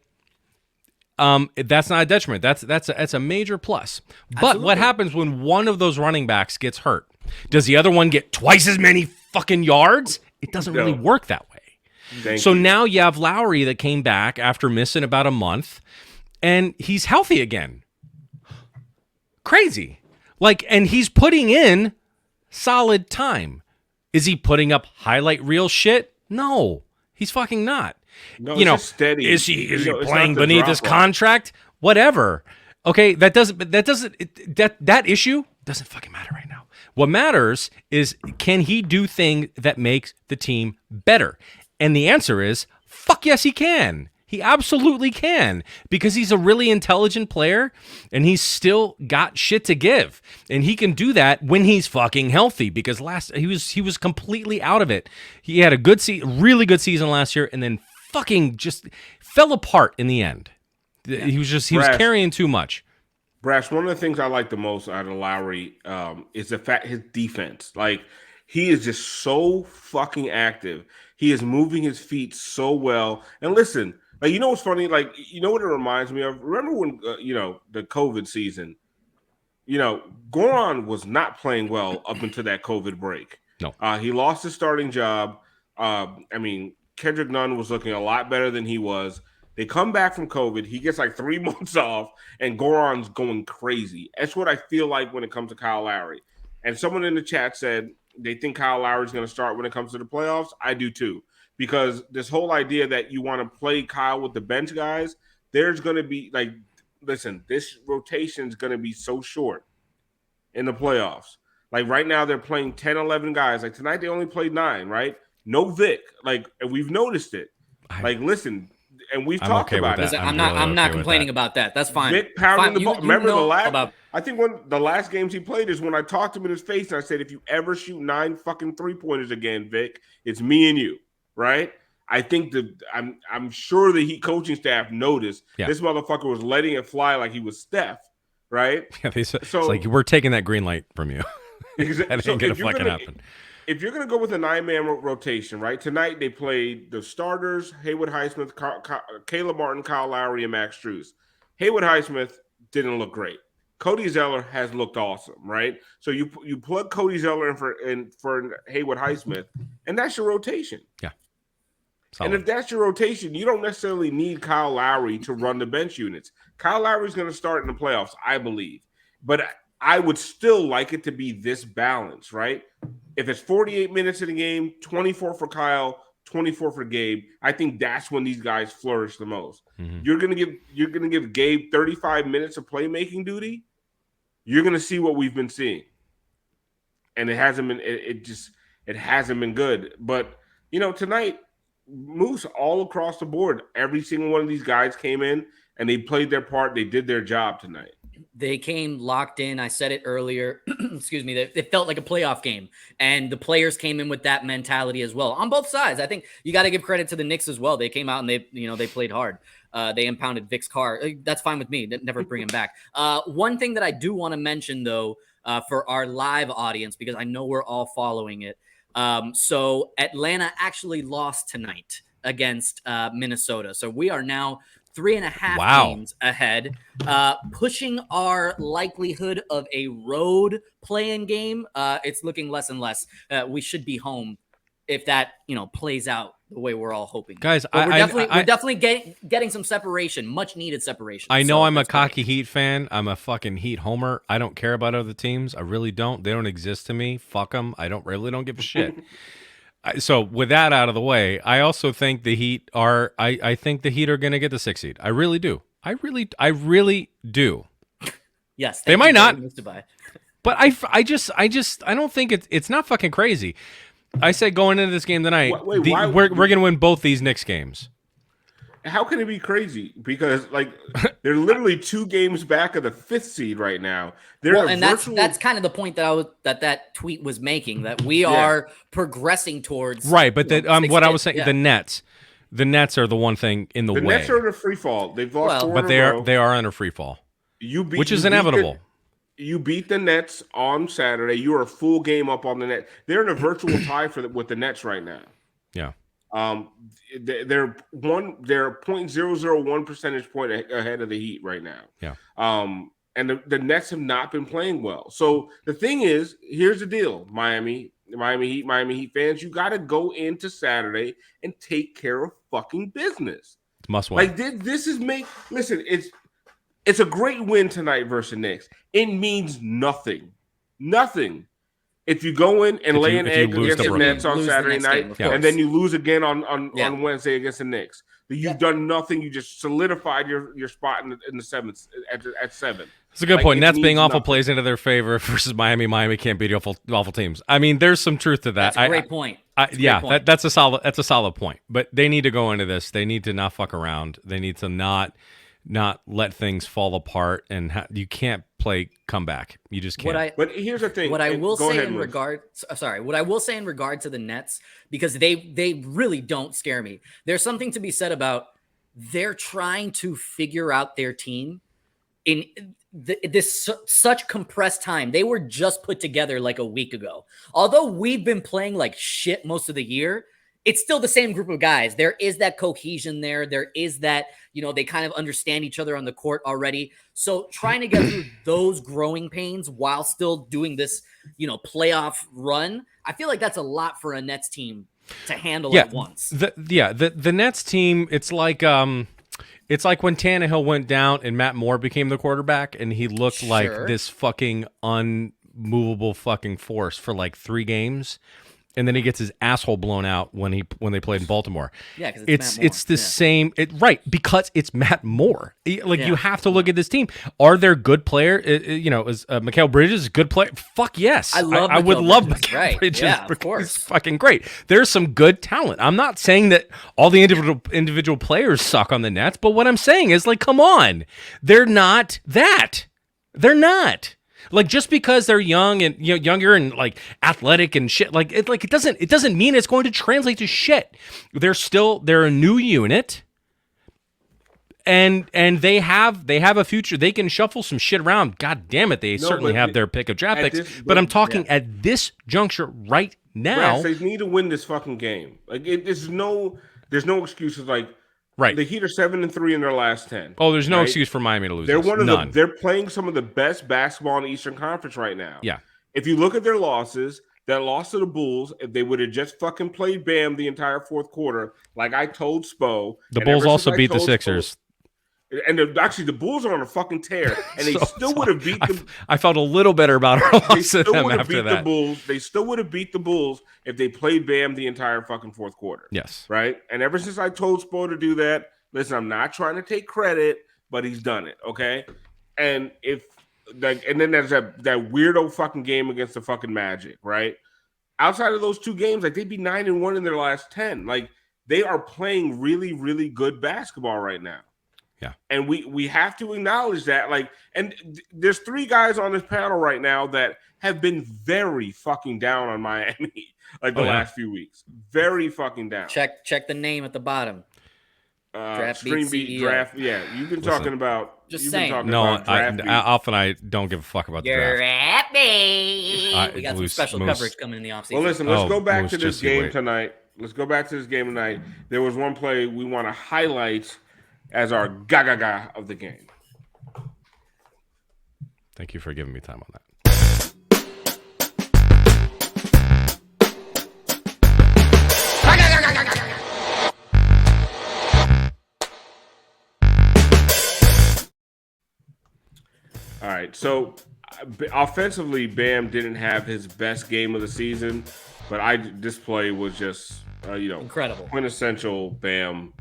Speaker 1: That's not a detriment. That's a major plus. But Absolutely. What happens when one of those running backs gets hurt? Does the other one get twice as many fucking yards? It doesn't really work that way. So now you have Lowry that came back after missing about a month, and he's healthy again. Crazy. And he's putting in solid time. Is he putting up highlight reel shit? No, he's fucking not.
Speaker 2: No, it's just steady.
Speaker 1: Is he playing beneath his contract? Whatever. Okay, that issue doesn't fucking matter right now. What matters is, can he do things that makes the team better? And the answer is, fuck yes, he can. He absolutely can, because he's a really intelligent player and he's still got shit to give. And he can do that when he's fucking healthy, because he was completely out of it. He had a really good season last year, and then fucking just fell apart in the end. Yeah. He was carrying too much.
Speaker 2: Brash, one of the things I like the most out of Lowry is the fact his defense. He is just so fucking active. He is moving his feet so well. And listen, what's funny? What it reminds me of? Remember when, the COVID season, Goran was not playing well up until that COVID break.
Speaker 1: No.
Speaker 2: He lost his starting job. Kendrick Nunn was looking a lot better than he was. They come back from COVID. He gets 3 months off, and Goran's going crazy. That's what I feel like when it comes to Kyle Lowry. And someone in the chat said they think Kyle Lowry's going to start when it comes to the playoffs. I do too, because this whole idea that you want to play Kyle with the bench guys, there's going to be listen, this rotation is going to be so short in the playoffs. Right now they're playing 10, 11 guys. Tonight they only played 9, right? No Vic. And we've noticed it. Listen, and we've talked about it.
Speaker 3: I'm not complaining about that. That's fine.
Speaker 2: Vic pounding the ball. Remember the last? I think one the last games he played is when I talked to him in his face and I said, if you ever shoot 9 fucking 3-pointers again, Vic, it's me and you, right? I think I'm sure the Heat coaching staff noticed this motherfucker was letting it fly like he was Steph, right?
Speaker 1: Yeah, it's we're taking that green light from you.
Speaker 2: Exactly.
Speaker 1: That ain't gonna fucking happen.
Speaker 2: If you're going to go with a 9-man rotation, right? Tonight they played the starters, Haywood Highsmith, Caleb Martin, Kyle Lowry, and Max Strus. Haywood Highsmith didn't look great. Cody Zeller has looked awesome, right? So you plug Cody Zeller in for Haywood Highsmith, and that's your rotation.
Speaker 1: Yeah.
Speaker 2: Solid. And if that's your rotation, you don't necessarily need Kyle Lowry to run the bench units. Kyle Lowry's going to start in the playoffs, I believe. But I would still like it to be this balance, right? If it's 48 minutes in the game, 24 for Kyle, 24 for Gabe, I think that's when these guys flourish the most. Mm-hmm. You're gonna give Gabe 35 minutes of playmaking duty. you're going to see what we've been seeing. And it hasn't been it hasn't been good. But, tonight, Moose all across the board, every single one of these guys came in and they played their part. They did their job tonight.
Speaker 3: They came locked in. I said it earlier. Excuse me. It felt like a playoff game, and the players came in with that mentality as well on both sides. I think you got to give credit to the Knicks as well. They came out and they played hard. They impounded Vic's car. That's fine with me. Never bring him back. One thing that I do want to mention though, for our live audience, because I know we're all following it. So Atlanta actually lost tonight against Minnesota. So we are now 3.5 games ahead, pushing our likelihood of a road playing game. It's looking less and less. We should be home if that plays out the way we're all hoping.
Speaker 1: Guys,
Speaker 3: we're definitely getting some separation, much needed separation.
Speaker 1: I know I'm a cocky Heat fan. I'm a fucking Heat homer. I don't care about other teams. I really don't. They don't exist to me. Fuck them. I really don't give a shit. So with that out of the way, I also think the Heat are. I think the Heat are going to get the 6th seed. I really do. I really do.
Speaker 3: Yes,
Speaker 1: they might not.
Speaker 3: But
Speaker 1: I don't think it's not fucking crazy. I said going into this game tonight, we're going to win both these Knicks games.
Speaker 2: How can it be crazy? Because they're literally 2 games back of the 5th seed right now.
Speaker 3: That's kind of the point that tweet was making, that we are progressing towards
Speaker 1: right. But what I was saying, the Nets are the one thing in the way.
Speaker 2: The Nets are in a free fall. They've lost 4
Speaker 1: but they are in a free fall, which is inevitable.
Speaker 2: You beat the Nets on Saturday. You are a full game up on the Nets. They're in a virtual tie with the Nets right now.
Speaker 1: Yeah.
Speaker 2: They're 0.001 percentage point ahead of the Heat right now.
Speaker 1: Yeah.
Speaker 2: And the Nets have not been playing well. So the thing is, here's the deal, Miami Heat fans, you got to go into Saturday and take care of fucking business.
Speaker 1: It's must win.
Speaker 2: Listen, it's a great win tonight versus Knicks. It means nothing. Nothing. If you go in and lay an egg against the Nets on Saturday night, and then you lose again on Wednesday against the Knicks, you've done nothing. You just solidified your spot in the 7th at 7.
Speaker 1: It's a good point. Nets being awful plays into their favor versus Miami. Miami can't beat awful teams. I mean, there's some truth to that.
Speaker 3: That's a great point.
Speaker 1: That's a solid point. But they need to go into this. They need to not fuck around. They need to not let things fall apart, and you can't play comeback. You just can't.
Speaker 2: But here's the thing.
Speaker 3: What I will say in regard to the Nets, because they really don't scare me. There's something to be said about they're trying to figure out their team in this such compressed time. They were just put together like a week ago. Although we've been playing like shit most of the year, it's still the same group of guys. There is that cohesion there. There is that, they kind of understand each other on the court already. So trying to get through those growing pains while still doing this, playoff run, I feel like that's a lot for a Nets team to handle at once.
Speaker 1: The Nets team, it's like when Tannehill went down and Matt Moore became the quarterback, and he looked like this fucking unmovable fucking force for like 3 games. And then he gets his asshole blown out when they played in Baltimore.
Speaker 3: Yeah, because
Speaker 1: it's the same, right? Because it's Matt Moore. You have to look at this team. Are there good players? Is Mikal Bridges a good player? Fuck yes. I would love Mikal Bridges.
Speaker 3: Yeah, of course.
Speaker 1: He's fucking great. There's some good talent. I'm not saying that all the individual players suck on the Nets, but what I'm saying is, come on, they're not that. They're not. Just because they're young and younger and athletic and shit, it doesn't mean it's going to translate to shit. They're a new unit, and they have a future. They can shuffle some shit around. God damn it, they certainly have their pick of draft picks. But I'm talking at this juncture right now.
Speaker 2: They need to win this fucking game. There's no excuses.
Speaker 1: Right.
Speaker 2: The Heat are 7-3 in their last 10.
Speaker 1: Oh, there's no excuse for Miami to lose.
Speaker 2: They're playing some of the best basketball in the Eastern Conference right now.
Speaker 1: Yeah.
Speaker 2: If you look at their losses, that loss to the Bulls, if they would have just fucking played Bam the entire 4th quarter, like I told Spo.
Speaker 1: The Bulls also beat the Sixers.
Speaker 2: Actually, the Bulls are on a fucking tear, and they still would have beat them.
Speaker 1: I felt a little better about our loss to them after that.
Speaker 2: They still would have beat the Bulls if they played Bam the entire fucking 4th quarter.
Speaker 1: Yes.
Speaker 2: Right? And ever since I told Spo to do that, listen, I'm not trying to take credit, but he's done it, okay? And if like, and then there's that weirdo fucking game against the fucking Magic, right? Outside of those two games, like they'd be 9-1 in their last 10. Like they are playing really, really good basketball right now.
Speaker 1: Yeah,
Speaker 2: and we have to acknowledge that. Like, and there's 3 guys on this panel right now that have been very fucking down on Miami, like the last few weeks. Very fucking down.
Speaker 3: Check the name at the bottom. Draft
Speaker 2: Stream
Speaker 3: beat
Speaker 2: beat
Speaker 3: CEO.
Speaker 2: draft. Yeah, you've been talking about.
Speaker 3: Just
Speaker 2: you've
Speaker 3: saying.
Speaker 2: Been talking
Speaker 1: no,
Speaker 2: about draft beat.
Speaker 1: Alf and I don't give a fuck about the draft.
Speaker 3: Draft me. We got some special
Speaker 1: Moose.
Speaker 3: coverage coming in the offseason.
Speaker 2: Well, listen, let's go back
Speaker 1: Moose,
Speaker 2: to this
Speaker 1: just you
Speaker 2: game
Speaker 1: wait.
Speaker 2: tonight. Let's go back to this game tonight. There was one play we want to highlight as our gaga of the game.
Speaker 1: Thank you for giving me time on that.
Speaker 2: All right, so offensively, Bam didn't have his best game of the season, but this play was just
Speaker 3: incredible,
Speaker 2: quintessential Bam.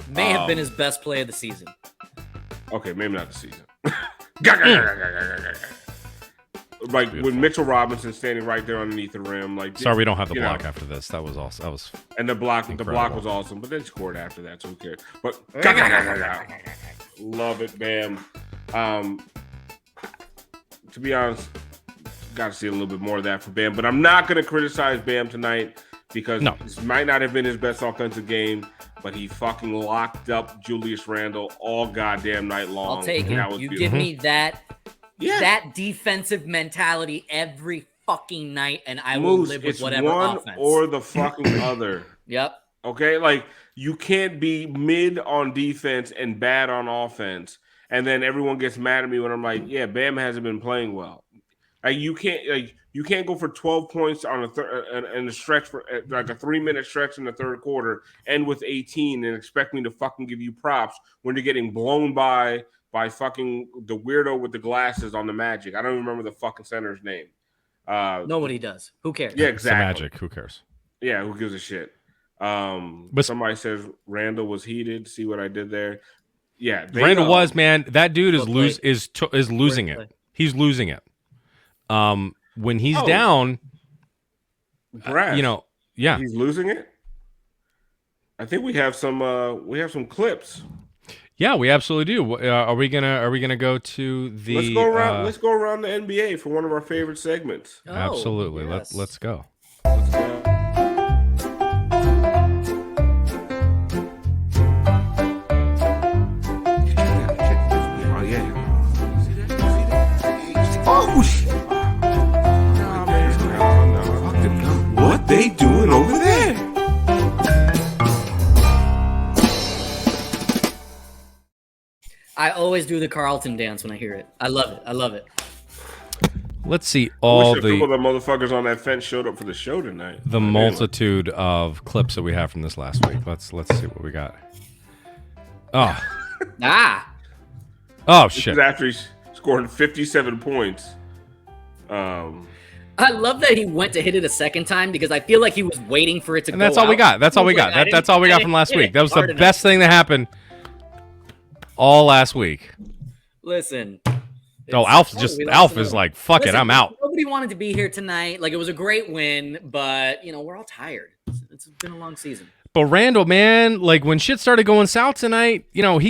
Speaker 3: May have been his best play of the season.
Speaker 2: Okay, maybe not the season. Like with Mitchell Robinson standing right there underneath the rim. Like,
Speaker 1: sorry, we don't have the block after this. That was awesome. That was
Speaker 2: and the block was awesome, but then scored after that, so who cares? But love it, Bam. To be honest, got to see a little bit more of that for Bam. But I'm not going to criticize Bam tonight because this might not have been his best offensive game, but he fucking locked up Julius Randle all goddamn night long.
Speaker 3: I'll take it. You give me that defensive mentality every fucking night, and I will live with whatever
Speaker 2: one
Speaker 3: offense.
Speaker 2: or the fucking other.
Speaker 3: Yep.
Speaker 2: Okay, like you can't be mid on defense and bad on offense. And then everyone gets mad at me when I'm like, yeah, Bam hasn't been playing well. Like you can't go for 12 points on a stretch for like a 3-minute stretch in the third quarter, end with 18, and expect me to fucking give you props when you're getting blown by fucking the weirdo with the glasses on the Magic. I don't even remember the fucking center's name.
Speaker 3: Nobody does. Who cares?
Speaker 2: Yeah,
Speaker 1: it's the
Speaker 2: exactly.
Speaker 1: Magic. Who cares?
Speaker 2: Yeah, who gives a shit? But somebody says Randall was heated. See what I did there? Yeah,
Speaker 1: Randall was, man. That dude is losing it. He's losing it. When he's down,
Speaker 2: Brad, he's losing it. I think we have some clips.
Speaker 1: Yeah, we absolutely do. Are we gonna go to the?
Speaker 2: Let's go around. Let's go around the NBA for one of our favorite segments.
Speaker 3: Oh,
Speaker 1: absolutely.
Speaker 3: Yes.
Speaker 1: Let's go.
Speaker 2: Let's go. What they doing over there?
Speaker 3: I always do the Carlton dance when I hear it. I love it. I love it.
Speaker 1: Let's see
Speaker 2: all the motherfuckers on that fence showed up for the show tonight.
Speaker 1: The multitude of clips that we have from this last week. Let's see what we got. Oh. Oh shit!
Speaker 2: This is after he scored 57 points.
Speaker 3: I love that he went to hit it a second time because I feel like he was waiting for it to go.
Speaker 1: And that's all we got. That's all we got. That's all we got from last week. That was the best thing that happened all last week.
Speaker 3: Listen.
Speaker 1: Oh, Alf is like, fuck it, I'm out.
Speaker 3: Nobody wanted to be here tonight. Like, it was a great win, but we're all tired. It's been a long season.
Speaker 1: But Randall, man, like when shit started going south tonight, didn't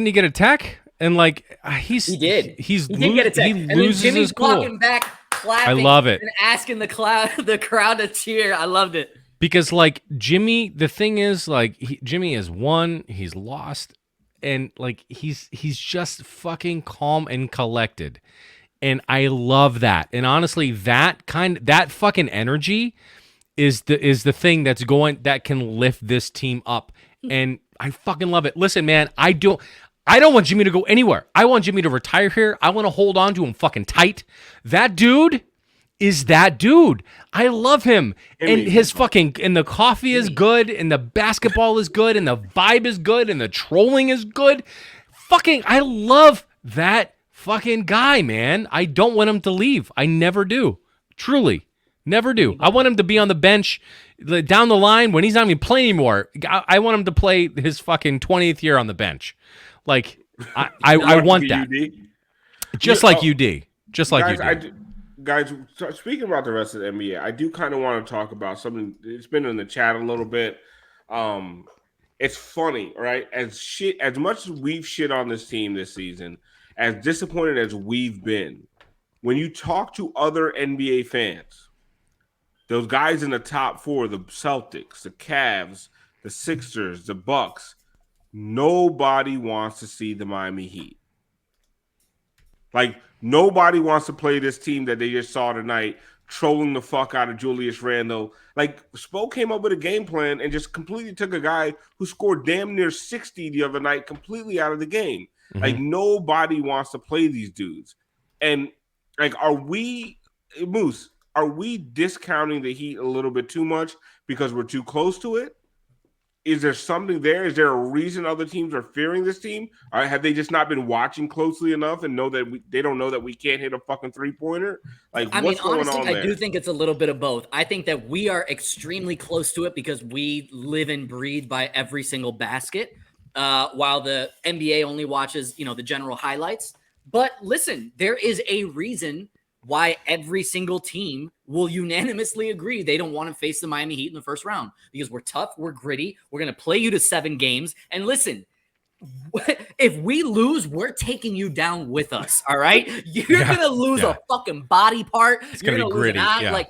Speaker 1: he get a tech? And like he did get a tech.
Speaker 3: He loses his cool. Walking back, clapping.
Speaker 1: I love it.
Speaker 3: And asking the crowd to cheer. I loved it.
Speaker 1: Because like Jimmy, the thing is like Jimmy has won, he's lost, and like he's just fucking calm and collected. And I love that. And honestly, that fucking energy is the thing that can lift this team up. And I fucking love it. Listen, man, I don't want Jimmy to go anywhere. I want Jimmy to retire here. I want to hold on to him fucking tight. That dude is that dude. I love him. And his fucking, and the coffee is good, and the basketball is good, and the vibe is good, and the trolling is good. Fucking, I love that fucking guy, man. I don't want him to leave. I never do. Truly. Never do. I want him to be on the bench down the line when he's not even playing anymore. I want him to play his fucking 20th year on the bench. Like, I want that. Just like UD. Just like
Speaker 2: guys,
Speaker 1: UD.
Speaker 2: Guys, speaking about the rest of the NBA, I do kind of want to talk about something. It's been in the chat a little bit. It's funny, right? As much as we've shit on this team this season, as disappointed as we've been, when you talk to other NBA fans, those guys in the top four, the Celtics, the Cavs, the Sixers, the Bucks, nobody wants to see the Miami Heat. Like, nobody wants to play this team that they just saw tonight, trolling the fuck out of Julius Randle. Like, Spo came up with a game plan and just completely took a guy who scored damn near 60 the other night completely out of the game. Mm-hmm. Like, nobody wants to play these dudes. And, like, are we discounting the Heat a little bit too much because we're too close to it? Is there something there? Is there a reason other teams are fearing this team? Or have they just not been watching closely enough and know that they don't know that we can't hit a fucking three-pointer? Like, what's going on there?
Speaker 3: I do think it's a little bit of both. I think that we are extremely close to it because we live and breathe by every single basket, while the NBA only watches, the general highlights. But listen, there is a reason why every single team will unanimously agree they don't want to face the Miami Heat in the first round because we're tough, we're gritty, we're going to play you to 7 games. And listen, if we lose, we're taking you down with us, all right? You're going to lose a fucking body part.
Speaker 1: It's going to be gritty.
Speaker 3: Like,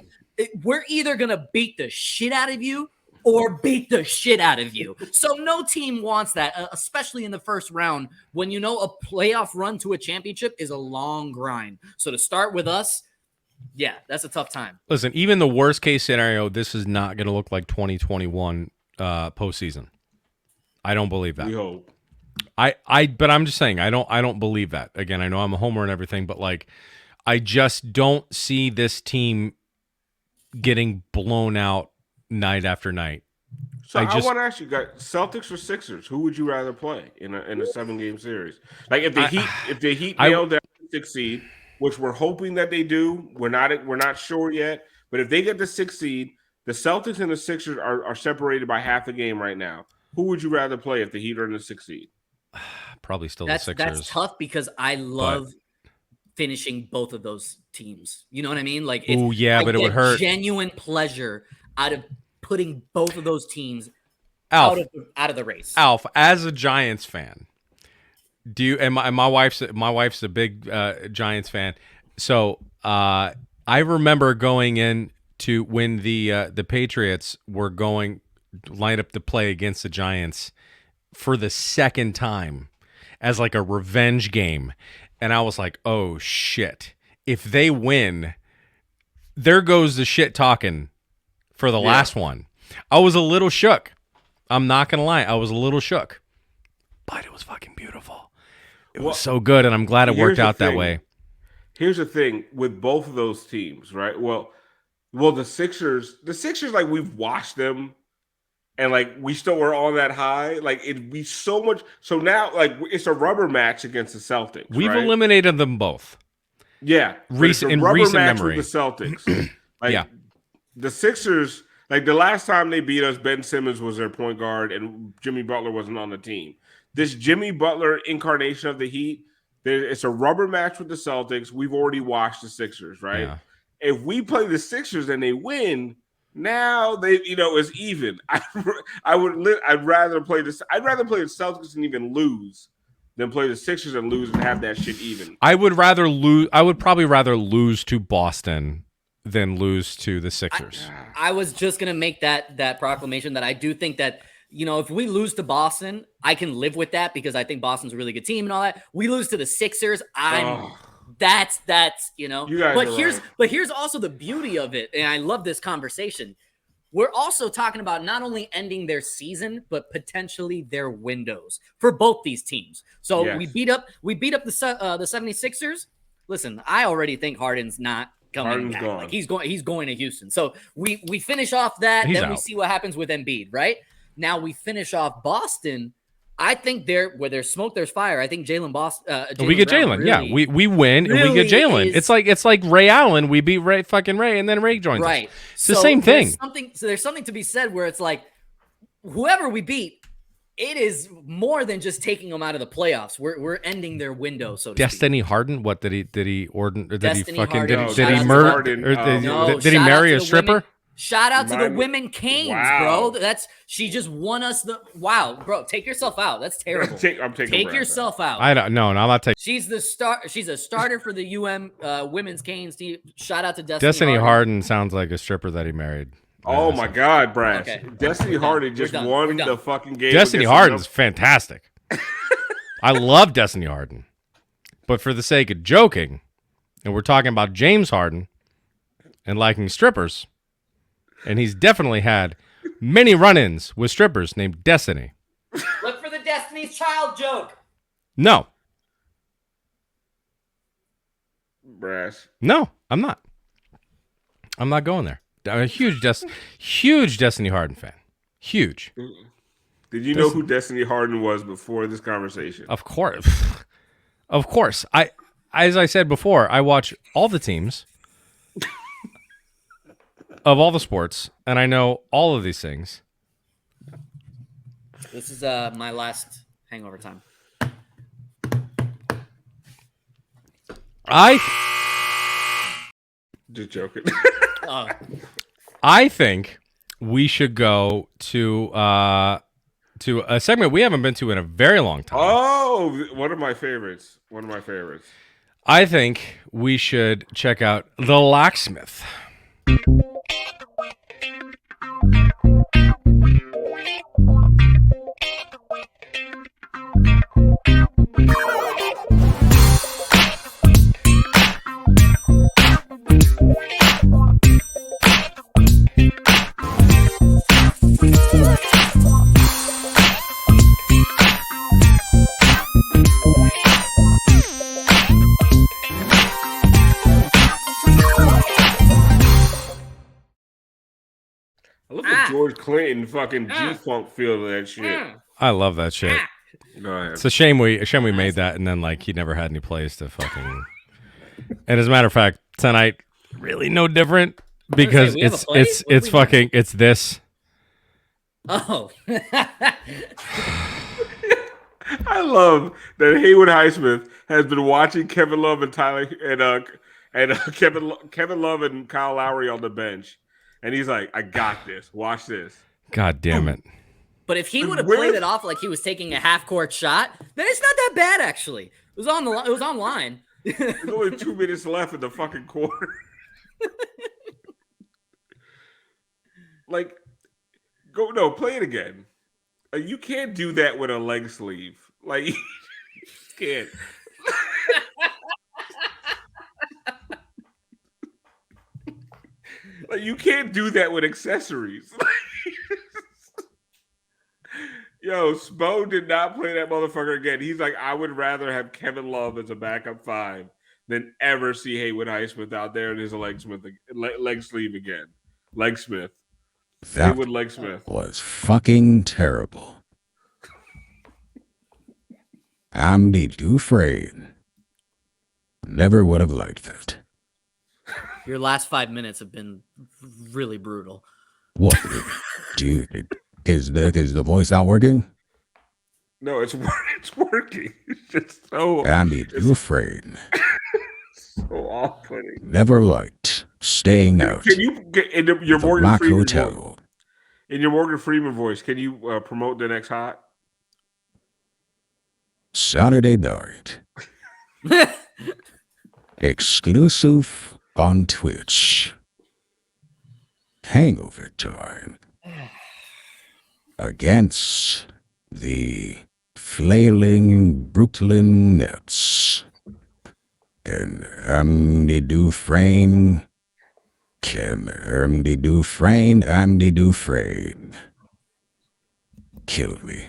Speaker 3: we're either going to beat the shit out of you or beat the shit out of you. So no team wants that, especially in the first round when a playoff run to a championship is a long grind. So to start with us, yeah, that's a tough time.
Speaker 1: Listen, even the worst case scenario, this is not going to look like 2021 postseason. I don't believe that.
Speaker 2: We hope.
Speaker 1: But I'm just saying, I don't believe that. Again, I know I'm a homer and everything, but like, I just don't see this team getting blown out night after night.
Speaker 2: So I want to ask you guys, Celtics or Sixers, who would you rather play in a 7-game series? Like if the Heat nail down the 6th seed, which we're hoping that they do, we're not sure yet. But if they get the 6th seed, the Celtics and the Sixers are separated by half a game right now. Who would you rather play if the Heat are in the 6th seed?
Speaker 1: Probably still the Sixers.
Speaker 3: That's tough because I love finishing both of those teams. You know what I mean? Like, but it would hurt. Genuine pleasure out of putting both of those teams out of the race.
Speaker 1: Alf, as a Giants fan, and my wife's a big Giants fan. So I remember going in to when the Patriots were going lined up to play against the Giants for the second time as like a revenge game, and I was like, oh shit, if they win, there goes the shit talking for the last one. I was a little shook. I'm not going to lie. I was a little shook. But it was fucking beautiful. It was so good, and I'm glad it worked out that way.
Speaker 2: Here's the thing with both of those teams, right? Well, the Sixers, like, we've watched them, and, like, we still were on that high. Like, it'd be so much. So now, like, it's a rubber match against the Celtics.
Speaker 1: We've eliminated them both.
Speaker 2: Yeah.
Speaker 1: In recent memory.
Speaker 2: With the Celtics. Like, the Sixers, like, the last time they beat us, Ben Simmons was their point guard, and Jimmy Butler wasn't on the team. This Jimmy Butler incarnation of the Heat, it's a rubber match with the Celtics. We've already watched the Sixers, right? Yeah. If we play the Sixers and they win, now it's even. I'd rather play the Celtics and even lose than play the Sixers and lose and have that shit even.
Speaker 1: I would probably rather lose to Boston than lose to the Sixers.
Speaker 3: I was just gonna make that proclamation that I do think that if we lose to Boston, I can live with that because I think Boston's a really good team and all that. We lose to the Sixers, that's But here's also the beauty of it, and I love this conversation. We're also talking about not only ending their season, but potentially their windows for both these teams. So we beat up the 76ers. Listen, I already think Harden's not coming back. Like he's going to Houston. So we finish off that, then we see what happens with Embiid, right? Now we finish off Boston. I think where there's smoke, there's fire. I think
Speaker 1: we get Jalen. Really, we win and we get Jalen. It's like Ray Allen. We beat Ray, and then Ray joins us.
Speaker 3: Right.
Speaker 1: It's the same thing.
Speaker 3: There's something to be said where it's like, whoever we beat, it is more than just taking them out of the playoffs. We're ending their window, so to
Speaker 1: Destiny Harden? What did he order? Did
Speaker 3: Destiny
Speaker 1: he fucking
Speaker 3: Harden.
Speaker 1: did he
Speaker 3: Shout out to
Speaker 1: murder?
Speaker 2: Harden.
Speaker 1: Or did he
Speaker 3: shout out
Speaker 1: marry
Speaker 3: to
Speaker 1: a
Speaker 3: the
Speaker 1: stripper?
Speaker 3: women. Shout out to the
Speaker 2: My-
Speaker 3: women Canes,
Speaker 2: Wow.
Speaker 3: bro. She just won us the bro. Take yourself out. That's terrible.
Speaker 2: I'm taking
Speaker 3: Take
Speaker 2: Brass
Speaker 3: yourself out.
Speaker 1: I don't. No, I'm not taking.
Speaker 3: She's the star. She's a starter for the women's Canes team. Shout out to
Speaker 1: Destiny Harden sounds like a stripper that he married.
Speaker 2: Oh my God, Brass!
Speaker 3: Okay.
Speaker 2: Destiny Harden just
Speaker 3: We're
Speaker 2: won
Speaker 3: done.
Speaker 2: the fucking game.
Speaker 1: Destiny
Speaker 2: against
Speaker 1: Harden's fantastic. I love Destiny Harden, but for the sake of joking, and we're talking about James Harden and liking strippers, and he's definitely had many run-ins with strippers named Destiny.
Speaker 3: Look for the Destiny's Child joke.
Speaker 1: No,
Speaker 2: Brass.
Speaker 1: no, I'm not. I'm not going there. I'm a huge Destiny Harden fan. Huge.
Speaker 2: Did you know who Destiny Harden was before this conversation?
Speaker 1: Of course. Of course. As I said before, I watch all the teams of all the sports, and I know all of these things.
Speaker 3: This is my last hangover time.
Speaker 2: Just joking.
Speaker 3: Oh,
Speaker 1: I think we should go to a segment we haven't been to in a very long time.
Speaker 2: Oh, one of my favorites.
Speaker 1: I think we should check out The Locksmith.
Speaker 2: I love the George Clinton fucking G-Funk feel of that shit.
Speaker 1: I love that shit.
Speaker 2: Go ahead.
Speaker 1: It's a shame we made that, and then like he never had any plays to fucking. And as a matter of fact, tonight really no different because
Speaker 3: we have a
Speaker 1: it's
Speaker 3: play?
Speaker 1: it's
Speaker 3: What do
Speaker 1: it's
Speaker 3: we have?
Speaker 1: fucking it's this.
Speaker 3: oh.
Speaker 2: I love that Haywood Highsmith has been watching Kevin Love and Kevin Love and Kyle Lowry on the bench, and he's like, "I got this. Watch this."
Speaker 1: God damn it!
Speaker 3: But if he would have
Speaker 2: Where-
Speaker 3: played it off like he was taking a half court shot, then it's not that bad actually. It was on it was online.
Speaker 2: There's only 2 minutes left in the fucking quarter. Play it again. You can't do that with a leg sleeve. Like, you just can't. Like, you can't do that with accessories. Yo, Spo did not play that motherfucker again. He's like, I would rather have Kevin Love as a backup five than ever see Haywood Highsmith out there in his leg sleeve again. Legsmith.
Speaker 6: That
Speaker 2: Haywood Legsmith.
Speaker 6: was fucking terrible. Andy Dufresne. Never would have liked that.
Speaker 3: Your last 5 minutes have been really brutal.
Speaker 6: What? Dude, is the voice not working?
Speaker 2: No, it's working. It's just so
Speaker 6: Andy Dufresne.
Speaker 2: so off-putting.
Speaker 6: Never liked staying out
Speaker 2: Can you get in your
Speaker 6: at the
Speaker 2: Morgan
Speaker 6: Black
Speaker 2: Freeman
Speaker 6: Hotel.
Speaker 2: voice? In your Morgan Freeman voice, can you promote the next hot?
Speaker 6: Saturday night. Exclusive on Twitch. Hangover Time. Against the flailing Brooklyn Nets. And Andy Dufresne. Can Andy Dufresne kill me?